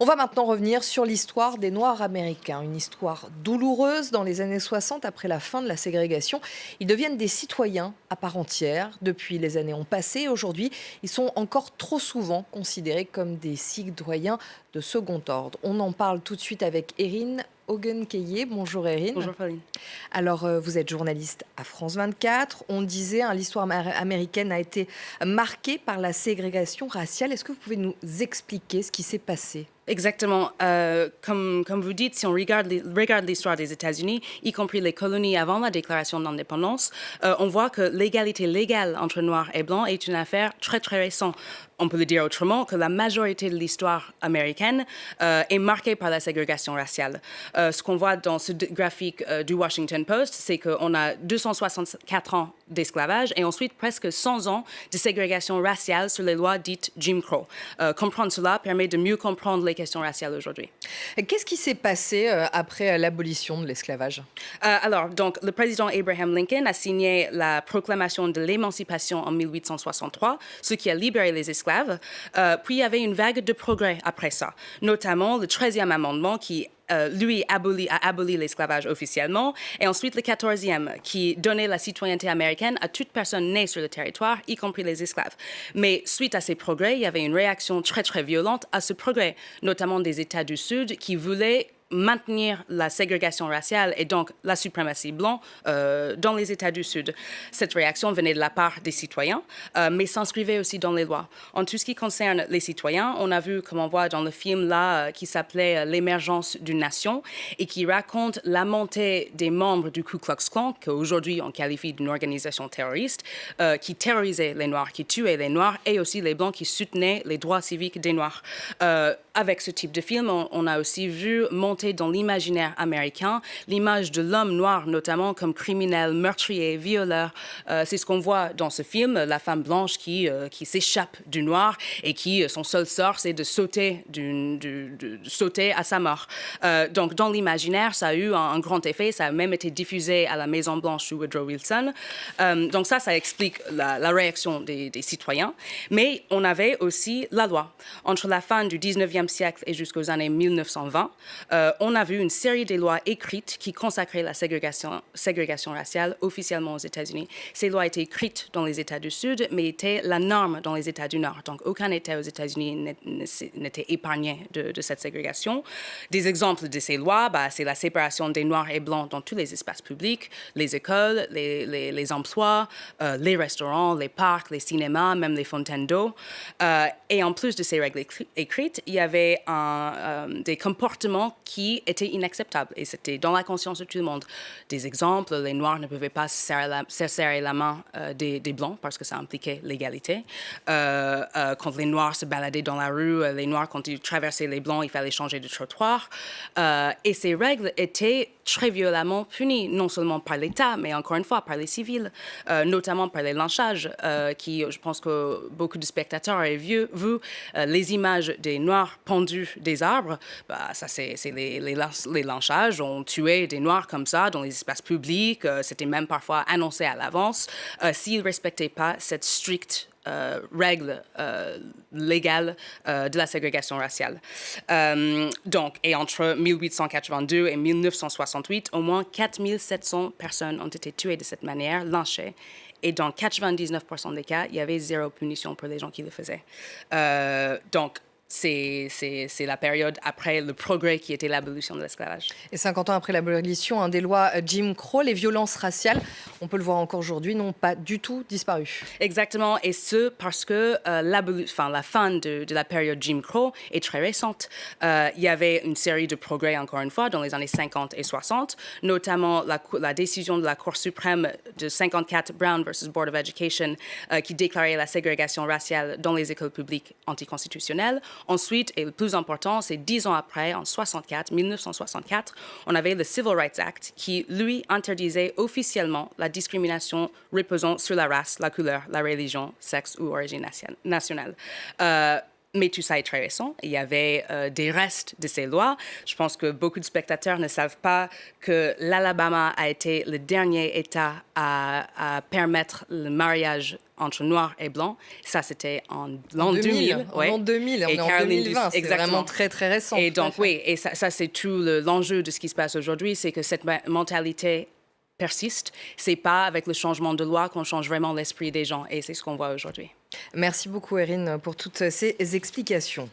On va maintenant revenir sur l'histoire des Noirs américains. Une histoire douloureuse dans les années 60, après la fin de la ségrégation. Ils deviennent des citoyens à part entière. Depuis, les années ont passé. Aujourd'hui, ils sont encore trop souvent considérés comme des citoyens de second ordre. On en parle tout de suite avec Erin Ogunkeye. Bonjour Erin. Bonjour Pauline. Alors, vous êtes journaliste à France 24. On disait, l'histoire américaine a été marquée par la ségrégation raciale. Est-ce que vous pouvez nous expliquer ce qui s'est passé ? Exactement. Comme vous dites, si on regarde l'histoire des États-Unis, y compris les colonies avant la déclaration d'indépendance, on voit que l'égalité légale entre noirs et blancs est une affaire très très récente. On peut le dire autrement, que la majorité de l'histoire américaine est marquée par la ségrégation raciale. Ce qu'on voit dans ce graphique du Washington Post, c'est qu'on a 264 ans d'esclavage et ensuite presque 100 ans de ségrégation raciale sur les lois dites Jim Crow. Comprendre cela permet de mieux comprendre les questions raciales aujourd'hui. Qu'est-ce qui s'est passé après l'abolition de l'esclavage ? Alors, donc, le président Abraham Lincoln a signé la proclamation de l'émancipation en 1863, ce qui a libéré les esclaves. Puis il y avait une vague de progrès après ça, notamment le 13e amendement qui lui a aboli l'esclavage officiellement, et ensuite le 14e qui donnait la citoyenneté américaine à toute personne née sur le territoire, y compris les esclaves. Mais suite à ces progrès, il y avait une réaction très très violente à ce progrès, notamment des États du Sud qui voulaient maintenir la ségrégation raciale et donc la suprématie blanche dans les États du Sud. Cette réaction venait de la part des citoyens, mais s'inscrivait aussi dans les lois. En tout ce qui concerne les citoyens, on a vu, comme on voit dans le film là, qui s'appelait L'émergence d'une nation et qui raconte la montée des membres du Ku Klux Klan, qu'aujourd'hui on qualifie d'une organisation terroriste, qui terrorisait les Noirs, qui tuait les Noirs et aussi les Blancs qui soutenaient les droits civiques des Noirs. Avec ce type de film, on a aussi vu monter dans l'imaginaire américain l'image de l'homme noir, notamment comme criminel, meurtrier, violeur. C'est ce qu'on voit dans ce film, la femme blanche qui s'échappe du noir et qui, son seul sort, c'est de sauter, sauter à sa mort. Donc, dans l'imaginaire, ça a eu un grand effet. Ça a même été diffusé à la Maison-Blanche sous Woodrow Wilson. Donc, ça explique la réaction des citoyens. Mais on avait aussi la loi. Entre la fin du 19e siècle et jusqu'aux années 1920, on a vu une série de lois écrites qui consacraient la ségrégation raciale officiellement aux États-Unis. Ces lois étaient écrites dans les États du Sud, mais étaient la norme dans les États du Nord. Donc, aucun État aux États-Unis n'était épargné de cette ségrégation. Des exemples de ces lois, c'est la séparation des Noirs et Blancs dans tous les espaces publics, les écoles, les emplois, les restaurants, les parcs, les cinémas, même les fontaines d'eau. Et en plus de ces règles écrites, il y avait des comportements qui étaient inacceptables et c'était dans la conscience de tout le monde. Des exemples, les Noirs ne pouvaient pas se serrer la main des Blancs parce que ça impliquait l'égalité. Quand les Noirs se baladaient dans la rue, les Noirs, quand ils traversaient les Blancs, il fallait changer de trottoir. Et ces règles étaient très violemment punies, non seulement par l'État, mais encore une fois par les civils, notamment par les lynchages, qui, je pense que beaucoup de spectateurs avaient vu les images des Noirs pendus des arbres. Ça, c'est les lynchages. On tuait des Noirs comme ça dans les espaces publics. C'était même parfois annoncé à l'avance s'ils ne respectaient pas cette stricte règle légale de la ségrégation raciale. Et entre 1882 et 1968, au moins 4700 personnes ont été tuées de cette manière, lynchées. Et dans 99% des cas, il y avait zéro punition pour les gens qui le faisaient. C'est la période après le progrès qui était l'abolition de l'esclavage. Et 50 ans après l'abolition des lois Jim Crow, les violences raciales, on peut le voir encore aujourd'hui, n'ont pas du tout disparu. Exactement, et ce parce que la fin de la période Jim Crow est très récente. Il y avait une série de progrès, encore une fois, dans les années 50 et 60, notamment la décision de la Cour suprême de 54, Brown versus Board of Education, qui déclarait la ségrégation raciale dans les écoles publiques anticonstitutionnelles. Ensuite, et le plus important, c'est 10 ans après, en 1964, on avait le Civil Rights Act qui, lui, interdisait officiellement la discrimination reposant sur la race, la couleur, la religion, sexe ou origine nationale. mais tout ça est très récent. Il y avait des restes de ces lois. Je pense que beaucoup de spectateurs ne savent pas que l'Alabama a été le dernier État à permettre le mariage entre noirs et blancs. Ça, c'était en l'an 2000. En l'an 2000, on est en 2020. C'est vraiment très, très récent. Et donc, oui, et ça c'est tout l'enjeu de ce qui se passe aujourd'hui, c'est que cette mentalité persiste. C'est pas avec le changement de loi qu'on change vraiment l'esprit des gens, et c'est ce qu'on voit aujourd'hui. Merci beaucoup, Erin, pour toutes ces explications.